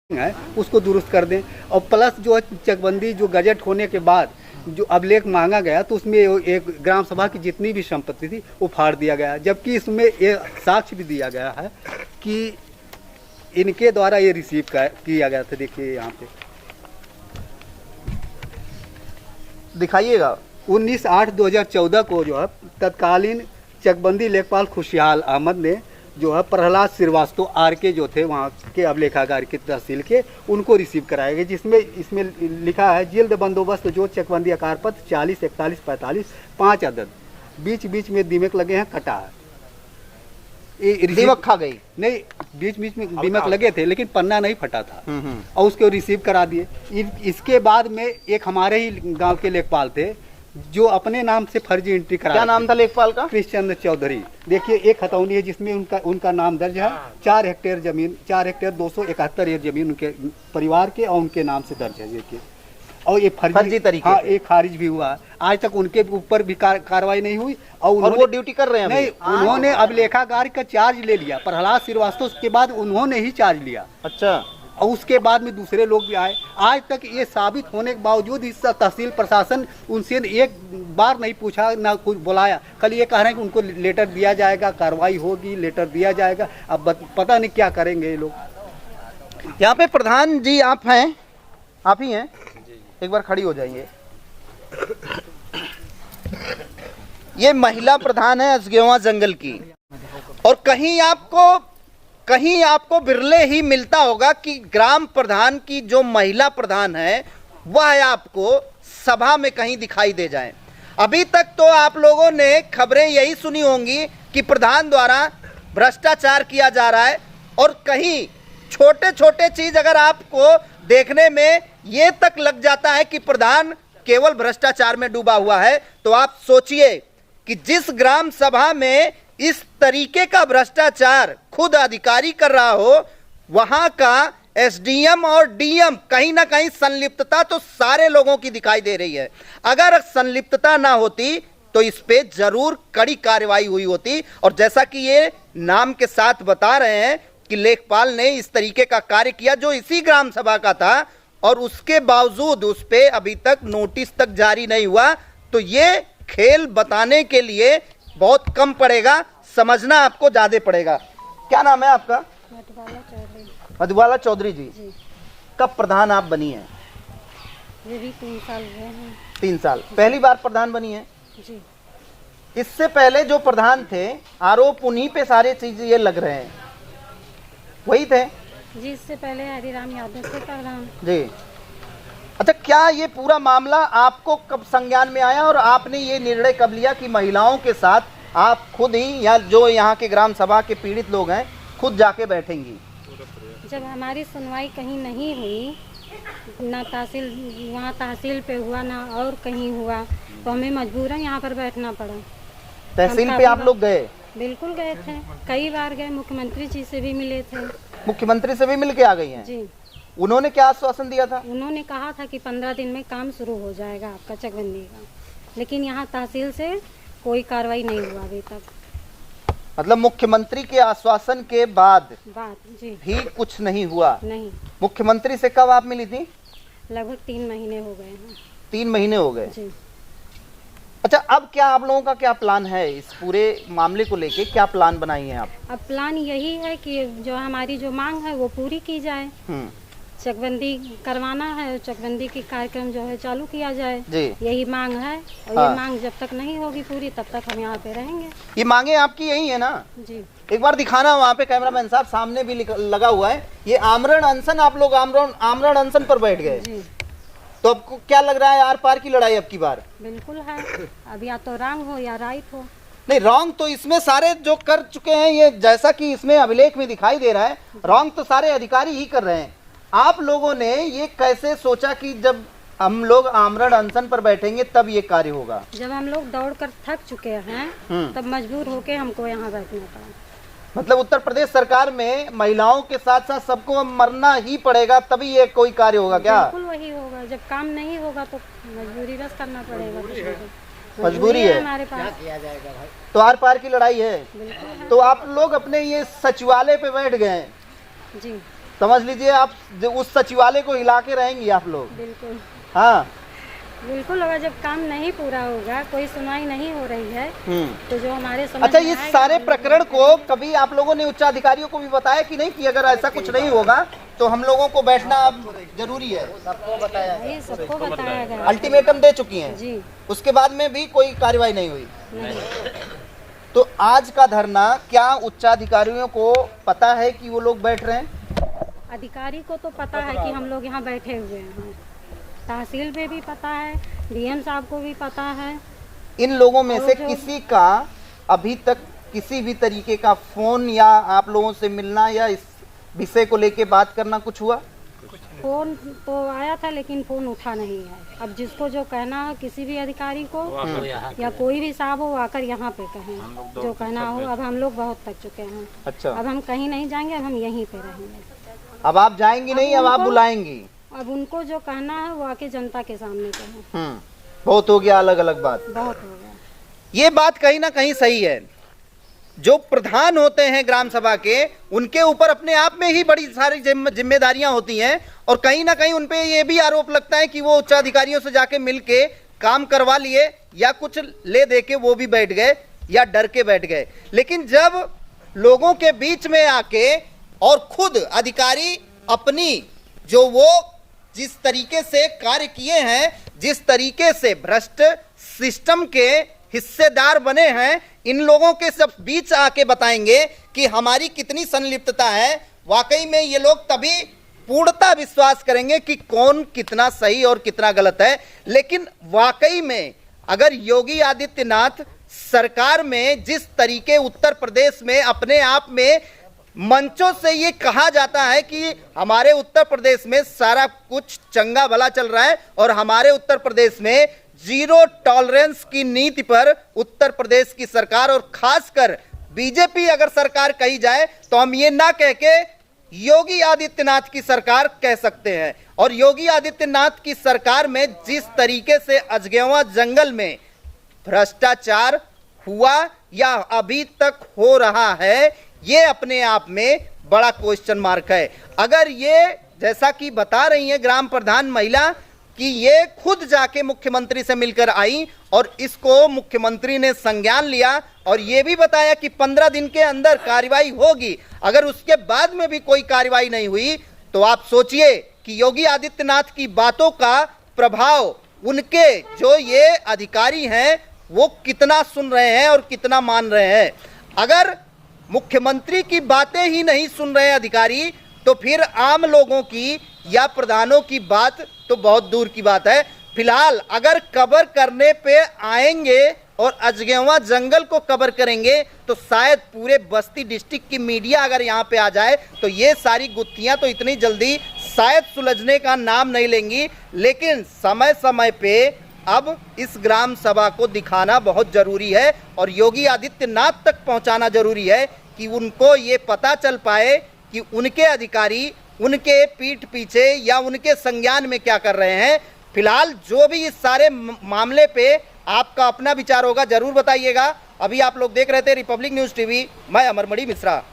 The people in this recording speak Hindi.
है उसको दुरुस्त कर दें। और प्लस जो चकबंदी जो गजट होने के बाद जो अभिलेख मांगा गया तो उसमें एक ग्राम सभा की जितनी भी संपत्ति थी वो फाड़ दिया गया, जबकि इसमें एक साक्ष्य भी दिया गया है कि इनके द्वारा ये रिसीव किया गया था। देखिए यहाँ पे दिखाइएगा। 19/8/2014 को जो है तत्कालीन चकबंदी लेखपाल खुशहाल अहमद ने जो है प्रहलाद श्रीवास्तव आरके जो थे वहाँ के अभिलेखागार की तहसील के, उनको रिसीव कराया गया, जिसमें इसमें लिखा है जिल्द बंदोबस्त जो चकबंदी आकार पत्र 40, 41, 45 5 अदद, बीच बीच में दीमक लगे हैं, कटा है। दीमक खा गई नहीं, बीच बीच में दीमक लगे थे लेकिन पन्ना नहीं फटा था और उसको रिसीव करा दिए। इसके बाद में एक हमारे ही गांव के लेखपाल थे जो अपने नाम से फर्जी एंट्री करा। क्या नाम था लेखपाल का? कृष्णचंद्र चौधरी। देखिए एक खतौनी है जिसमें उनका नाम दर्ज है। 4 हेक्टेयर जमीन, 4 हेक्टेयर 271 एकड़ जमीन उनके परिवार के और उनके नाम से दर्ज है। देखिए और ये फर्जी तरीके, हाँ, एक खारिज भी हुआ। आज तक उनके ऊपर भी कार्रवाई नहीं हुई और वो ड्यूटी कर रहे हैं नहीं, उन्होंने अभिलेखागार का चार्ज ले लिया। प्रहलाद श्रीवास्तव के बाद उन्होंने ही चार्ज लिया। अच्छा। और उसके बाद में दूसरे लोग भी आए। आज तक ये साबित होने के बावजूद इस तहसील प्रशासन उनसे एक बार नहीं पूछा, ना कुछ बुलाया। कल ये कह रहे हैं कि उनको लेटर दिया जाएगा, कार्रवाई होगी, लेटर दिया जाएगा। अब पता नहीं क्या करेंगे ये लोग। यहाँ पे प्रधान जी आप हैं, आप ही हैं, एक बार खड़ी हो जाइए। ये महिला प्रधान है असगेवा जंगल की, और कहीं आपको बिरले ही मिलता होगा कि ग्राम प्रधान की जो महिला प्रधान है वह आपको सभा में कहीं दिखाई दे जाए। अभी तक तो आप लोगों ने खबरें यही सुनी होंगी कि प्रधान द्वारा भ्रष्टाचार किया जा रहा है, और कहीं छोटे छोटे चीज अगर आपको देखने में ये तक लग जाता है कि प्रधान केवल भ्रष्टाचार में डूबा हुआ है, तो आप सोचिए कि जिस ग्राम सभा में इस तरीके का भ्रष्टाचार खुद अधिकारी कर रहा हो, वहां का एसडीएम और डीएम कहीं ना कहीं संलिप्तता तो सारे लोगों की दिखाई दे रही है। अगर संलिप्तता ना होती तो इस पे जरूर कड़ी कार्रवाई हुई होती। और जैसा कि ये नाम के साथ बता रहे हैं कि लेखपाल ने इस तरीके का कार्य किया जो इसी ग्राम सभा का था, और उसके बावजूद उस पे अभी तक नोटिस तक जारी नहीं हुआ, तो ये खेल बताने के लिए बहुत कम पड़ेगा, समझना आपको ज्यादा पड़ेगा। क्या नाम है आपका? मधुबाला चौधरी जी। कब प्रधान आप बनी हैं? ये भी 3 साल हुए हैं। 3 साल। पहली बार प्रधान बनी है जी। इससे पहले जो प्रधान थे आरोप उन्हीं पे सारे चीज ये लग रहे हैं, वही थे जी। इससे पहले हरिराम यादव थे प्रधान जी। अच्छा, क्या ये पूरा मामला आपको कब संज्ञान में आया और आपने ये निर्णय कब लिया कि महिलाओं के साथ आप खुद ही, या जो यहाँ के ग्राम सभा के पीड़ित लोग हैं, खुद जाके बैठेंगी? जब हमारी सुनवाई कहीं नहीं हुई, ना तहसील, वहाँ तहसील पे हुआ ना और कहीं हुआ, तो हमें मजबूरन यहाँ पर बैठना पड़ा। तहसील पे आप लोग गए? बिल्कुल गए थे, कई बार गए। मुख्यमंत्री जी से भी मिले थे। मुख्यमंत्री से भी मिल के आ गई हैं जी। उन्होंने क्या आश्वासन दिया था? उन्होंने कहा था कि 15 दिन में काम शुरू हो जाएगा आपका चकबंदी का, लेकिन यहाँ तहसील से कोई कार्रवाई नहीं हुआ अभी तक। मतलब मुख्यमंत्री के आश्वासन के बाद जी भी कुछ नहीं हुआ? नहीं। मुख्यमंत्री से कब आप मिली थी? लगभग 3 महीने हो गए हैं। 3 महीने हो गए जी। अच्छा, अब क्या आप लोगों का क्या प्लान है इस पूरे मामले को लेके? क्या प्लान बनाई है आप? अब प्लान यही है कि जो हमारी जो मांग है वो पूरी की जाए। चकबंदी करवाना है, चकबंदी की कार्यक्रम जो है चालू किया जाए जी। यही मांग है, और ये मांग जब तक नहीं होगी पूरी तब तक हम यहाँ पे रहेंगे। ये मांगे आपकी यही है ना जी? एक बार दिखाना वहाँ पे, कैमरामैन साहब, सामने भी लगा हुआ है ये आमरण अनशन। आप लोग आमरण अनशन पर बैठ गए, तो आपको क्या लग रहा है, आर पार की लड़ाई अब की बार? बिल्कुल है। अब या तो रॉन्ग हो या राइट हो। नहीं, रॉन्ग तो इसमें सारे जो कर चुके हैं, ये जैसा कि इसमें अभिलेख में दिखाई दे रहा है, रॉन्ग तो सारे अधिकारी ही कर रहे हैं। आप लोगों ने ये कैसे सोचा कि जब हम लोग आमरण अनशन पर बैठेंगे तब ये कार्य होगा? जब हम लोग दौड़कर थक चुके हैं तब मजबूर होके हमको यहाँ बैठना पड़ा। मतलब उत्तर प्रदेश सरकार में महिलाओं के साथ साथ सबको मरना ही पड़ेगा तभी ये कोई कार्य होगा क्या? बिल्कुल वही होगा। जब काम नहीं होगा तो मजबूरी बस करना पड़ेगा। मजबूरी है हमारे पास। तो आर पार की लड़ाई है। तो आप लोग अपने ये सचिवालय पे बैठ गए जी। समझ लीजिए आप उस सचिवालय को हिला के रहेंगी आप लोग। बिल्कुल हाँ बिल्कुल, अगर जब काम नहीं पूरा होगा, कोई सुनवाई नहीं हो रही है, तो जो हमारे समझ अच्छा, में इस आएगा, सारे प्रकरण को कभी आप लोगों ने उच्च अधिकारियों को भी बताया कि नहीं कि अगर ऐसा कुछ नहीं होगा तो हम लोगों को बैठना अब जरूरी है? सबको बताया है, ये सबको बताया गया। अल्टीमेटम दे चुकी हैं जी उसके बाद में भी कोई कार्रवाई नहीं हुई। नहीं। तो आज का धरना क्या उच्चाधिकारियों को पता है कि वो लोग बैठ रहे हैं? अधिकारी को तो पता है कि हम लोग यहाँ बैठे हुए हैं, तहसील पे भी पता है, डीएम साहब को भी पता है। इन लोगों में से जो- किसी का अभी तक किसी भी तरीके का फोन या आप लोगों से मिलना या इस विषय को लेके बात करना कुछ हुआ? फोन तो आया था लेकिन फोन उठा नहीं है। अब जिसको जो कहना हो किसी भी अधिकारी को या कोई भी साहब हो आकर यहाँ पे कहें जो कहना हो। अब हम लोग बहुत थक चुके हैं। अच्छा, अब हम कहीं नहीं जाएंगे, अब हम यहीं पे रहेंगे। अब आप जाएंगी नहीं, अब आप बुलाएंगी? अब उनको जो कहना है वो आके जनता के सामने कहें। बहुत हो गया अलग अलग बात। बहुत हो गया। ये बात कहीं ना कहीं सही है। जो प्रधान होते हैं ग्राम सभा के, उनके ऊपर अपने आप में ही बड़ी सारी जिम्मेदारियां होती हैं और कहीं ना कहीं उनपे ये भी आरोप लगता है कि वो उच्चाधिकारियों से जाके मिलके काम करवा लिए या कुछ ले दे के वो भी बैठ गए या डर के बैठ गए। लेकिन जब लोगों के बीच में आके और खुद अधिकारी अपनी जो वो जिस तरीके से कार्य किए हैं, जिस तरीके से भ्रष्ट सिस्टम के हिस्सेदार बने हैं, इन लोगों के सब बीच आके बताएंगे कि हमारी कितनी संलिप्तता है, वाकई में ये लोग तभी पूर्णतः विश्वास करेंगे कि कौन कितना सही और कितना गलत है। लेकिन वाकई में अगर योगी आदित्यनाथ सरकार में जिस तरीके उत्तर प्रदेश में अपने आप में मंचों से ये कहा जाता है कि हमारे उत्तर प्रदेश में सारा कुछ चंगा भला चल रहा है और हमारे उत्तर प्रदेश में जीरो टॉलरेंस की नीति पर उत्तर प्रदेश की सरकार और खासकर बीजेपी अगर सरकार कही जाए तो हम ये ना कह के योगी आदित्यनाथ की सरकार कह सकते हैं। और योगी आदित्यनाथ की सरकार में जिस तरीके से अजगेवा जंगल में भ्रष्टाचार हुआ या अभी तक हो रहा है, ये अपने आप में बड़ा क्वेश्चन मार्क है। अगर ये जैसा कि बता रही है ग्राम प्रधान महिला कि ये खुद जाके मुख्यमंत्री से मिलकर आई और इसको मुख्यमंत्री ने संज्ञान लिया और ये भी बताया कि 15 दिन के अंदर कार्रवाई होगी। अगर उसके बाद में भी कोई कार्रवाई नहीं हुई तो आप सोचिए कि योगी आदित्यनाथ की बातों का प्रभाव उनके जो ये अधिकारी हैं वो कितना सुन रहे हैं और कितना मान रहे हैं। अगर मुख्यमंत्री की बातें ही नहीं सुन रहे अधिकारी तो फिर आम लोगों की या प्रधानों की बात तो बहुत दूर की बात है। फिलहाल अगर कवर करने पे आएंगे और अजगेवा जंगल को कवर करेंगे तो शायद पूरे बस्ती डिस्ट्रिक्ट की मीडिया अगर यहाँ पे आ जाए तो ये सारी गुत्थियां तो इतनी जल्दी शायद सुलझने का नाम नहीं लेंगी। लेकिन समय समय पे अब इस ग्राम सभा को दिखाना बहुत जरूरी है और योगी आदित्यनाथ तक पहुंचाना जरूरी है कि उनको ये पता चल पाए कि उनके अधिकारी उनके पीठ पीछे या उनके संज्ञान में क्या कर रहे हैं। फिलहाल जो भी इस सारे मामले पे आपका अपना विचार होगा जरूर बताइएगा। अभी आप लोग देख रहे थे रिपब्लिक न्यूज़ टीवी, मैं अमरमणि मिश्रा।